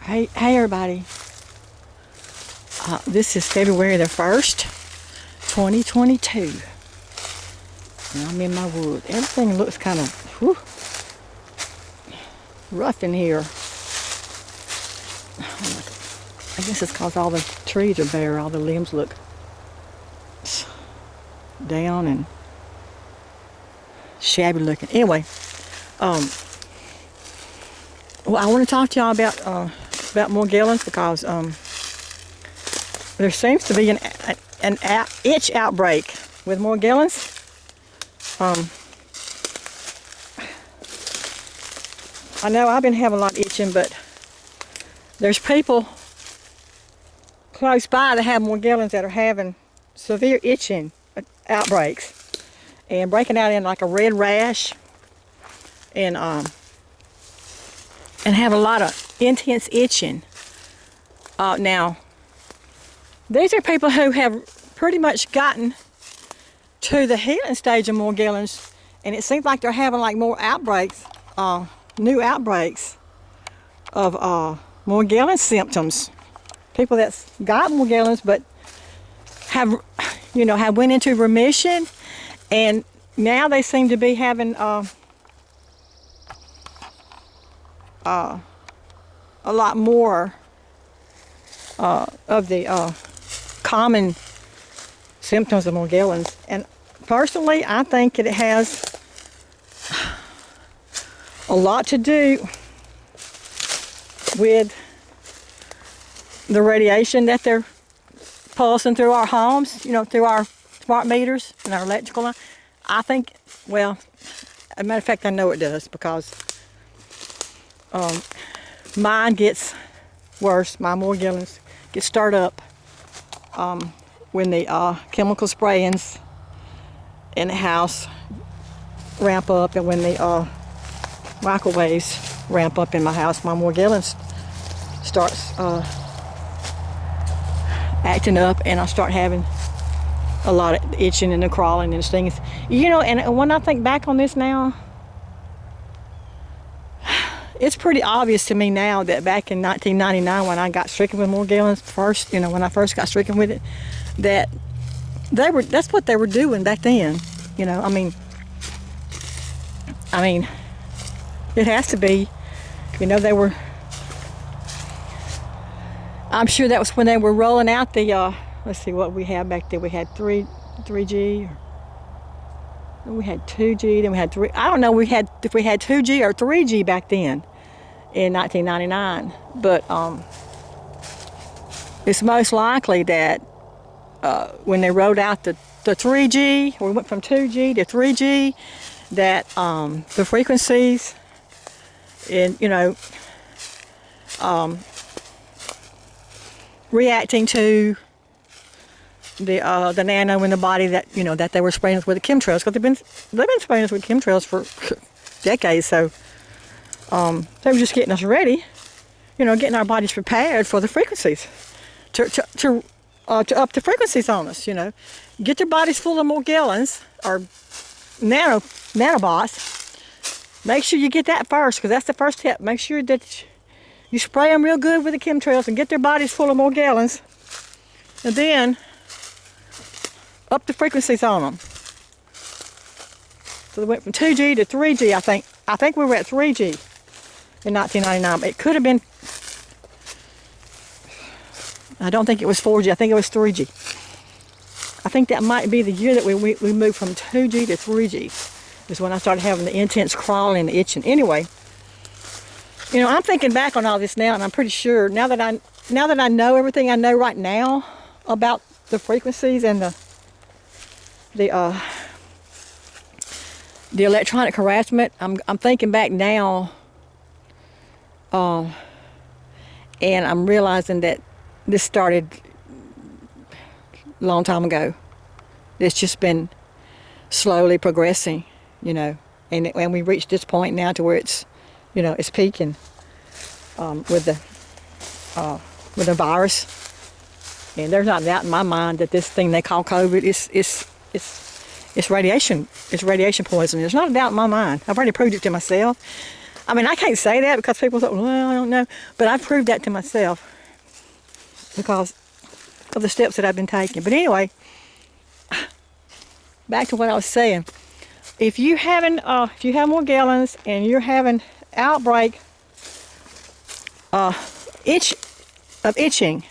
Hey everybody. This is February the 1st, 2022. And I'm in my woods. Everything looks kind of rough in here. I guess it's because all the trees are bare. All the limbs look down and shabby looking. Anyway, well, I want to talk to y'all about Morgellons because there seems to be an itch outbreak with Morgellons. I know I've been having a lot of itching, but there's people close by that have Morgellons that are having severe itching outbreaks and breaking out in like a red rash and have a lot of intense itching. Now, these are people who have pretty much gotten to the healing stage of Morgellons, and it seems like they're having like more outbreaks, new outbreaks of Morgellons symptoms. People that's got Morgellons but have went into remission, and now they seem to be having a lot more of the common symptoms of Morgellons. And personally, I think it has a lot to do with the radiation that they're pulsing through our homes, through our smart meters and our electrical line. I think, well, as a matter of fact, I know it does because mine gets worse. My Morgellons get stirred up when the chemical sprayings in the house ramp up, and when the microwaves ramp up in my house, my Morgellons starts acting up, and I start having a lot of itching and the crawling and stinging. And when I think back on this now, it's pretty obvious to me now that back in 1999 when I got stricken with Morgellons first, when I first got stricken with it, that that's what they were doing back then. I mean, it has to be, they were, I'm sure that was when they were rolling out the, let's see what we had back then. We had 3G, we had 2G, then we had 3, I don't know if we had 2G or 3G back then in 1999, but it's most likely that when they rolled out the 3G, or we went from 2G to 3G, that the frequencies in, reacting to the nano in the body that that they were spraying us with the chemtrails, because they've been spraying us with chemtrails for decades. So they were just getting us ready, getting our bodies prepared for the frequencies, to up the frequencies on us. Get their bodies full of Morgellons or nanobots. Make sure you get that first, because that's the first step. Make sure that you spray them real good with the chemtrails and get their bodies full of Morgellons, and then up the frequencies on them. So they went from 2G to 3G, I think we were at 3G in 1999. It could have been, I don't think it was 4G, I think it was 3G. I think that might be the year that we moved from 2G to 3G, is when I started having the intense crawling and itching. Anyway, I'm thinking back on all this now, and I'm pretty sure now that I know everything I know right now about the frequencies and the electronic harassment, I'm thinking back now, and I'm realizing that this started a long time ago. It's just been slowly progressing, and we reached this point now to where it's, it's peaking with the virus. And there's not a doubt in my mind that this thing they call COVID is radiation. It's radiation poisoning. There's not a doubt in my mind. I've already proved it to myself. I mean, I can't say that because people say, well, I don't know. But I've proved that to myself because of the steps that I've been taking. But anyway, back to what I was saying. If you have Morgellons and you're having outbreak itching,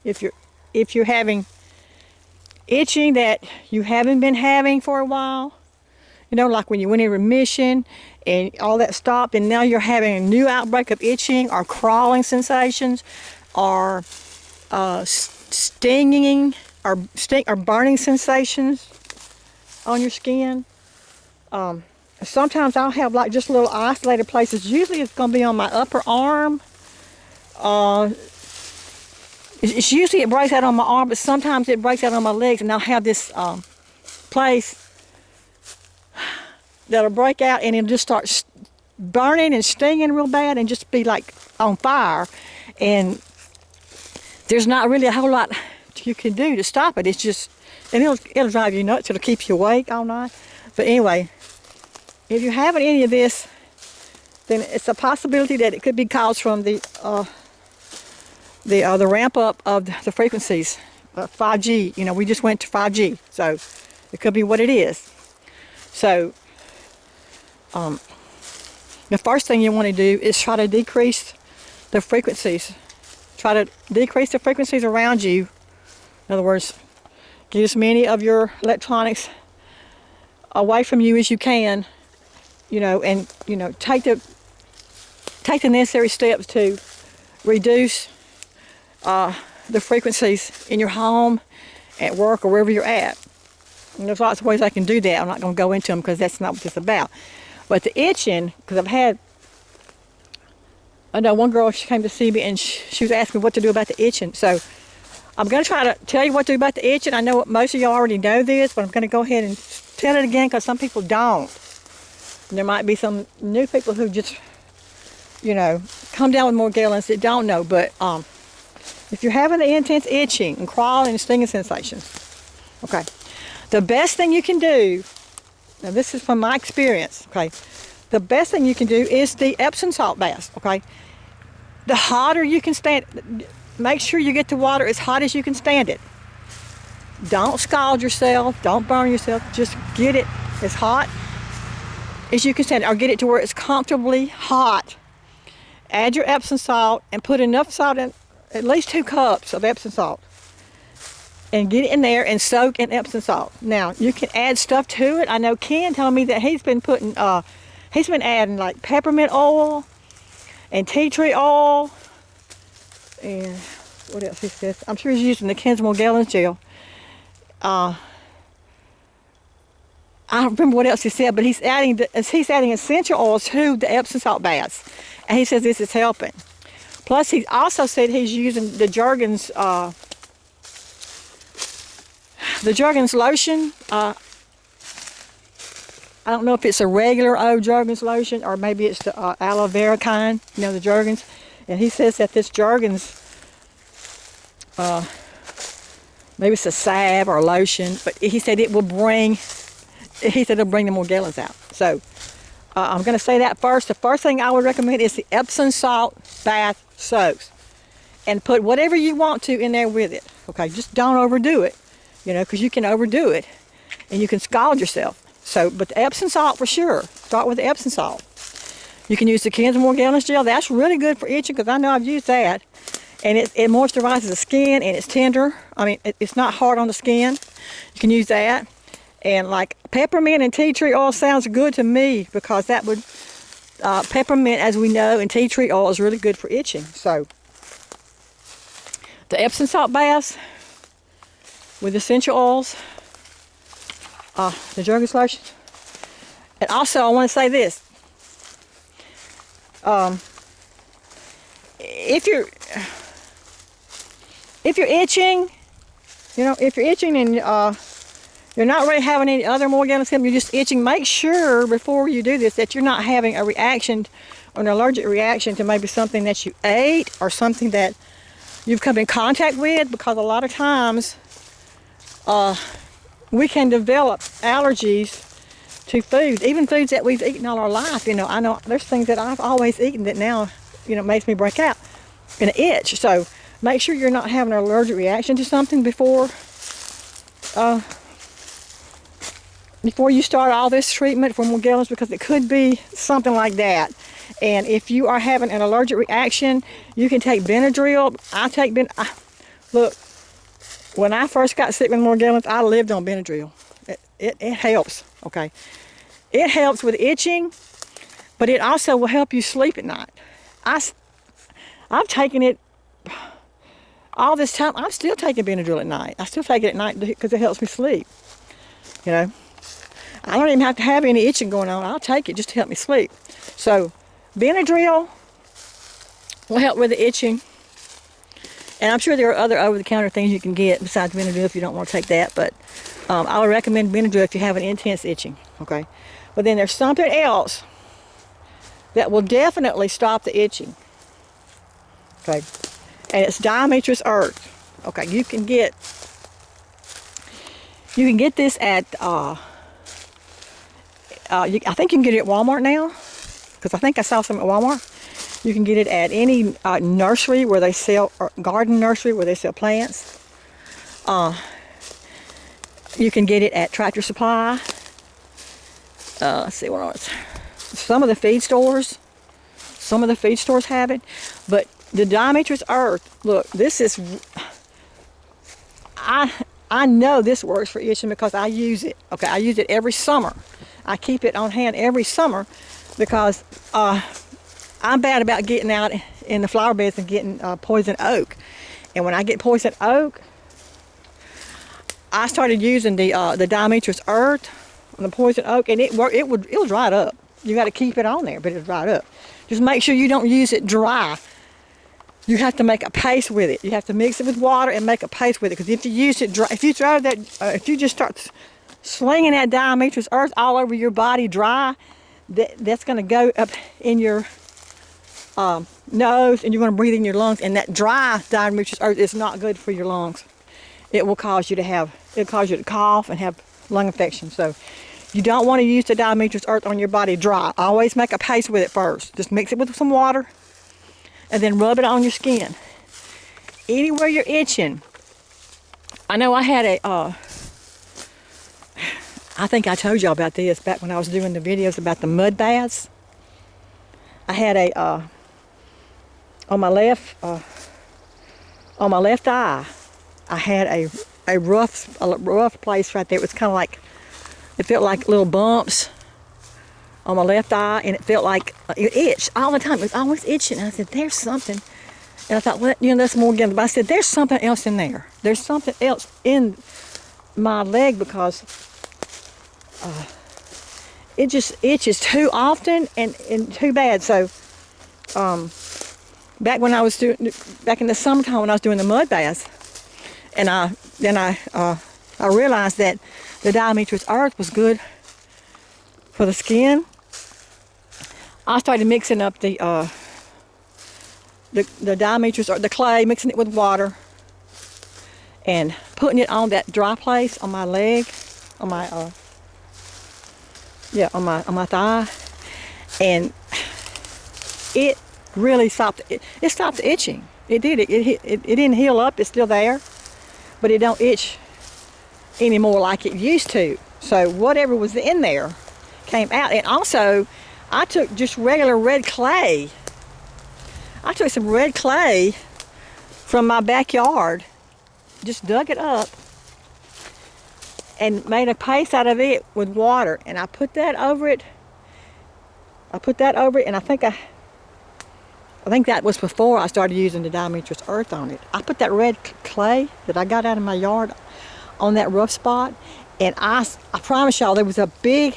if you're having itching that you haven't been having for a while, you know, like when you went in remission and all that stopped, and now you're having a new outbreak of itching or crawling sensations, or stinging or burning sensations on your skin. Sometimes I'll have like just little isolated places. Usually it's going to be on my upper arm. It's usually it breaks out on my arm, but sometimes it breaks out on my legs, and I'll have this place that'll break out and it'll just start burning and stinging real bad and just be like on fire. And there's not really a whole lot you can do to stop it. It's just, and it'll drive you nuts. It'll keep you awake all night. But anyway, if you're having any of this, then it's a possibility that it could be caused from the ramp up of the frequencies, 5G. You know, we just went to 5G, so it could be what it is. So the first thing you want to do is try to decrease the frequencies. Try to decrease the frequencies around you. In other words, get as many of your electronics away from you as you can, you know, and, you know, take the necessary steps to reduce the frequencies in your home, at work, or wherever you're at. And there's lots of ways I can do that. I'm not going to go into them because that's not what it's about. But the itching, because I know one girl, she came to see me and she was asking me what to do about the itching. So I'm going to try to tell you what to do about the itching. I know most of you already know this, but I'm going to go ahead and tell it again because some people don't. And there might be some new people who just, you know, come down with Morgellons that don't know. But if you're having the intense itching and crawling and stinging sensations, okay, the best thing you can do, now this is from my experience, okay, the best thing you can do is the Epsom salt bath, okay? The hotter you can stand, make sure you get the water as hot as you can stand it. Don't scald yourself, don't burn yourself, just get it as hot as you can stand it, or get it to where it's comfortably hot. Add your Epsom salt and put enough salt in, at least 2 cups of Epsom salt, and get it in there and soak in Epsom salt. Now, you can add stuff to it. I know Ken told me that he's been adding like peppermint oil and tea tree oil, and what else he says? I'm sure he's using the Ken's Morgellons gel. I don't remember what else he said, but he's adding essential oils to the Epsom salt baths, and he says this is helping. Plus, he also said he's using the Jergens lotion. I don't know if it's a regular old Jergens lotion or maybe it's the aloe vera kind, you know, the Jergens. And he says that this Jergens, maybe it's a salve or a lotion, but he said it'll bring the Morgellons out. So I'm going to say that first. The first thing I would recommend is the Epsom salt bath soaks. And put whatever you want to in there with it. Okay, just don't overdo it, you know, because you can overdo it and you can scald yourself. So, but the Epsom salt for sure. Start with the Epsom salt. You can use the Ken's Morgellons gel. That's really good for itching because I know I've used that. And it moisturizes the skin and it's tender. I mean, it's not hard on the skin. You can use that. And like peppermint and tea tree oil sounds good to me because that would, peppermint, as we know, and tea tree oil is really good for itching. So, the Epsom salt baths with essential oils, the Jergens lotion. And also, I want to say this. If you're itching, you know, if you're itching and you're not really having any other Morgellons symptoms, you're just itching, make sure before you do this that you're not having a reaction or an allergic reaction to maybe something that you ate or something that you've come in contact with, because a lot of times we can develop allergies to foods, even foods that we've eaten all our life. You know, I know there's things that I've always eaten that now, you know, makes me break out an itch. So make sure you're not having an allergic reaction to something before you start all this treatment for Morgellons, because it could be something like that. And if you are having an allergic reaction, you can take Benadryl. Look, when I first got sick with Morgellons, I lived on Benadryl. It helps, okay? It helps with itching, but it also will help you sleep at night. I've taken it all this time. I'm still taking Benadryl at night. I still take it at night because it helps me sleep, you know? I don't even have to have any itching going on. I'll take it just to help me sleep. So Benadryl will help with the itching. And I'm sure there are other over-the-counter things you can get besides Benadryl if you don't want to take that. But I would recommend Benadryl if you have an intense itching, okay? But then there's something else that will definitely stop the itching, okay? And it's Dimetrous Earth. Okay, you can get this at I think you can get it at Walmart now, because I think I saw some at Walmart. You can get it at any nursery where they sell, or garden nursery where they sell plants. You can get it at Tractor Supply. Let's see what else. Some of the feed stores have it. But the Dimetrous Earth, look, this is, I know this works for itching because I use it. Okay, I use it every summer. I keep it on hand every summer because I'm bad about getting out in the flower beds and getting poison oak. And when I get poison oak, I started using the Dimetrous Earth on the poison oak, and it'll dry it up. You got to keep it on there, but it'll dry it up. Just make sure you don't use it dry. You have to make a paste with it. You have to mix it with water and make a paste with it. Because if you use it dry, if you just start slinging that Dimetrous Earth all over your body dry, that's going to go up in your nose, and you're going to breathe in your lungs. And that dry Dimetrous Earth is not good for your lungs. It will cause you to cough and have lung infection. So you don't want to use the Dimetrous Earth on your body dry. Always make a paste with it first. Just mix it with some water and then rub it on your skin. Anywhere you're itching. I know I had I think I told y'all about this back when I was doing the videos about the mud baths. I had on my left eye, I had a rough place right there. It was kind of like, it felt like little bumps on my left eye, and it felt like it itched all the time. It was always itching. And I said, there's something. And I thought, well, you know, that's more again. But I said, there's something else in there. There's something else in my leg, because it just itches too often and too bad. So back in the summertime when I was doing the mud baths, and I realized that the Dimetrous Earth was good for the skin. I started mixing up the Dimetrous Earth, the clay, mixing it with water, and putting it on that dry place on my leg, on my thigh, and it really stopped. It stopped the itching. It did. It didn't heal up. It's still there, but it don't itch anymore like it used to. So whatever was in there came out. And also, I took just regular red clay. I took some red clay from my backyard, just dug it up, and made a paste out of it with water, and I put that over it. And I think that was before I started using the Dimetrous Earth on it. I put that red clay that I got out of my yard on that rough spot, and I promise y'all, there was a big,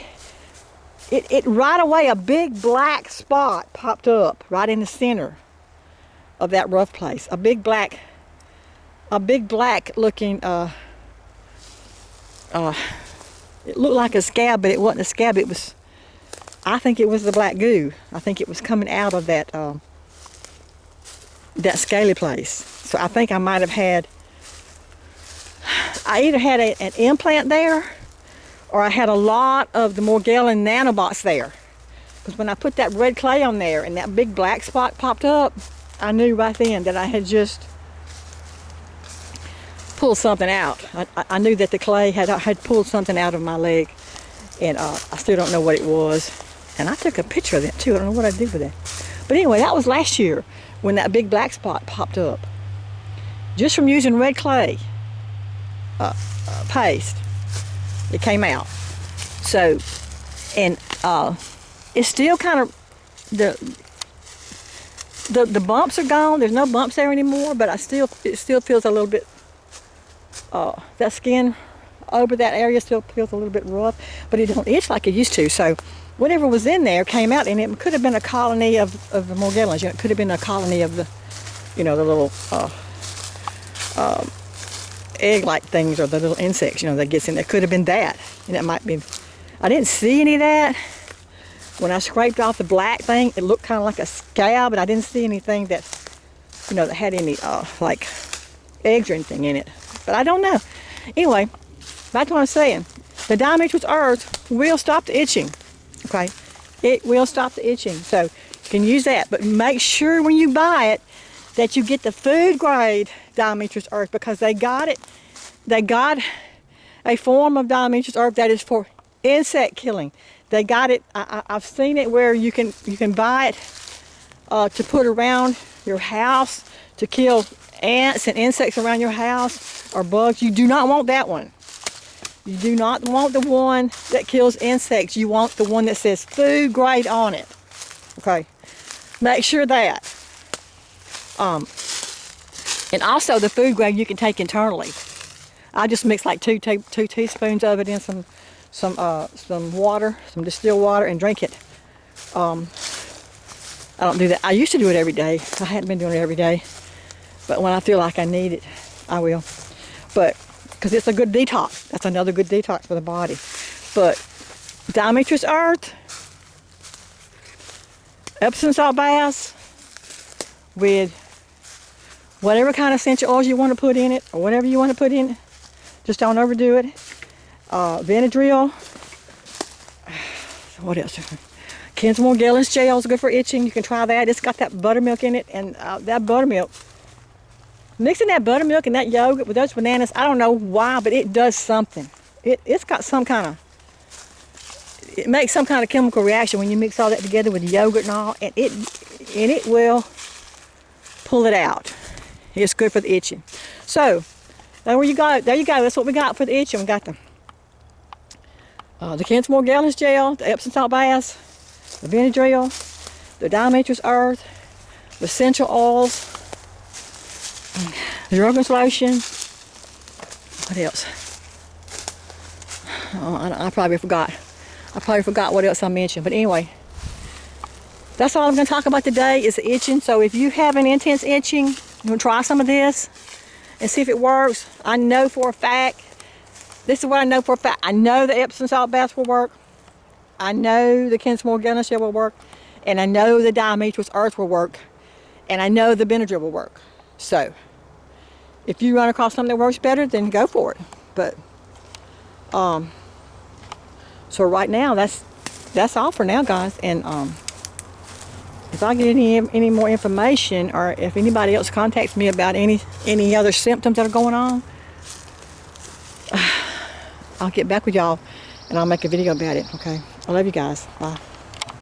right away, a big black spot popped up right in the center of that rough place. A big black looking, it looked like a scab, but it wasn't a scab. I think it was the black goo. I think it was coming out of that scaly place. So I think I might have had, I either had an implant there, or I had a lot of the Morgellon nanobots there. Because when I put that red clay on there and that big black spot popped up, I knew right then that I had just pulled something out. I knew that the clay had pulled something out of my leg, and I still don't know what it was. And I took a picture of that too. I don't know what I did with that. But anyway, that was last year when that big black spot popped up. Just from using red clay paste, it came out. So, and it's still kind of, the bumps are gone. There's no bumps there anymore, but it still feels a little bit, that skin over that area still feels a little bit rough, but it don't itch like it used to. So whatever was in there came out, and it could have been a colony of the Morgellons. You know, it could have been a colony of the, you know, the little egg-like things, or the little insects, you know, that gets in there. Could have been that, and it might be. I didn't see any of that. When I scraped off the black thing, it looked kind of like a scab, but I didn't see anything that, you know, that had any like eggs or anything in it. But I don't know. Anyway, that's what I'm saying. The Dimetrous Earth will stop the itching. Okay, it will stop the itching. So you can use that, but make sure when you buy it that you get the food grade Dimetrous Earth, because they got it. They got a form of Dimetrous Earth that is for insect killing. They got it. I've seen it where you can buy it to put around your house to kill ants and insects around your house, or bugs. You do not want that one. You do not want the one that kills insects. You want the one that says food grade on it. Okay, make sure that. And also the food grade you can take internally. I just mix like two teaspoons of it in some water, some distilled water, and drink it. I don't do that. I used to do it every day. I hadn't been doing it every day, but when I feel like I need it, I will. But because it's a good detox. That's another good detox for the body. But Dimetrous Earth, Epsom salt baths with whatever kind of essential oils you want to put in it, or whatever you want to put in it. Just don't overdo it. Benadryl. What else? Ken's Morgellons gel is good for itching. You can try that. It's got that buttermilk in it, and that buttermilk. Mixing that buttermilk and that yogurt with those bananas, I don't know why, but it does something. It's got some kind of, it makes some kind of chemical reaction when you mix all that together with the yogurt and all, and it will pull it out. It's good for the itching. So there you go. That's what we got for the itching. We got the Ken's Morgellons gel, the Epsom salt baths, the Benadryl, the Dimetrous Earth, the essential oils, the Morgellons lotion. What else? Oh, I probably forgot. What else I mentioned. But anyway, that's all I'm going to talk about today is the itching. So if you have an intense itching, you want to try some of this and see if it works. I know for a fact. This is what I know for a fact. I know the Epsom salt baths will work. I know the Ken's Morgellons gel will work. And I know the Dimetrous Earth will work. And I know the Benadryl will work. So if you run across something that works better, then go for it. But so right now that's all for now, guys. And if I get any more information, or if anybody else contacts me about any other symptoms that are going on, I'll get back with y'all and I'll make a video about it. Okay, I love you guys. Bye.